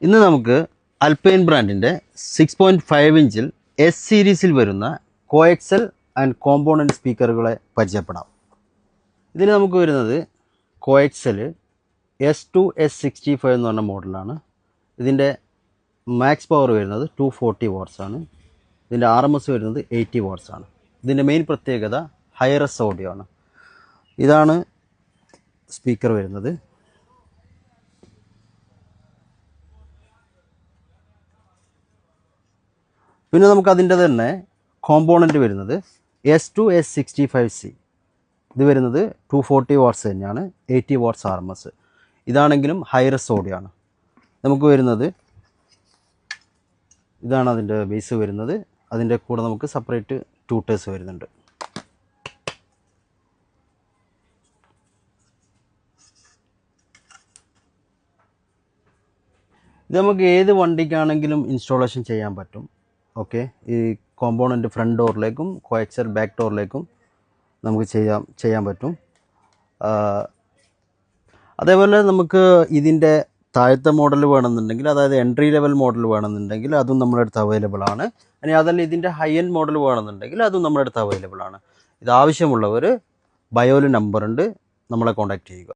ഇന്ന് നമുക്ക് അൽപൈൻ ബ്രാൻഡിൻ്റെ 6.5 ഇഞ്ചിൽ എസ് സീരീസിൽ വരുന്ന കോഎക്സൽ ആൻഡ് കോമ്പോണൻറ്റ് സ്പീക്കറുകളെ പരിചയപ്പെടാം. ഇതിൽ നമുക്ക് വരുന്നത് കോഎക്സൽ S2S65 എന്ന് പറഞ്ഞ മോഡലാണ്. ഇതിൻ്റെ മാക്സ് പവർ വരുന്നത് 240 വാട്ട്സ് ആണ്. ഇതിൻ്റെ RMS വരുന്നത് 80 വാട്ട്സ് ആണ്. ഇതിൻ്റെ മെയിൻ പ്രത്യേകത ഹൈറസ് ഓഡിയോ ആണ്. ഇതാണ് സ്പീക്കർ വരുന്നത്. പിന്നെ നമുക്ക് അതിൻ്റെ തന്നെ കോമ്പോണൻറ്റ് വരുന്നത് S2S65C. ഇത് വരുന്നത് 240 വാട്ട്സ് തന്നെയാണ്, 80 വാട്ട്സ് RMS. ഇതാണെങ്കിലും ഹൈറസ് ഓഡിയോ ആണ്. നമുക്ക് വരുന്നത് ഇതാണ് അതിൻ്റെ ബേസ് വരുന്നത്. അതിൻ്റെ കൂടെ നമുക്ക് സെപ്പറേറ്റ് ട്യൂട്ടേഴ്സ് വരുന്നുണ്ട്. ഇത് നമുക്ക് ഏത് വണ്ടിക്കാണെങ്കിലും ഇൻസ്റ്റാളേഷൻ ചെയ്യാൻ പറ്റും. ഓക്കെ, ഈ കോമ്പോണൻറ്റ് ഫ്രണ്ട് ഡോറിലേക്കും കോഎക്സൽ ബാക്ക് ഡോറിലേക്കും നമുക്ക് ചെയ്യാൻ പറ്റും. അതേപോലെ നമുക്ക് ഇതിൻ്റെ താഴത്തെ മോഡൽ വേണമെന്നുണ്ടെങ്കിൽ, അതായത് എൻട്രി ലെവൽ മോഡൽ വേണമെന്നുണ്ടെങ്കിൽ അതും നമ്മുടെ അടുത്ത് അവൈലബിൾ ആണ്. ഇനി അതല്ല ഇതിൻ്റെ ഹൈ എൻഡ് മോഡൽ വേണമെന്നുണ്ടെങ്കിൽ അതും നമ്മുടെ അടുത്ത് അവൈലബിൾ ആണ്. ഇത് ആവശ്യമുള്ളവർ ബയോയിൽ നമ്പറുണ്ട്, നമ്മളെ കോൺടാക്റ്റ് ചെയ്യുക.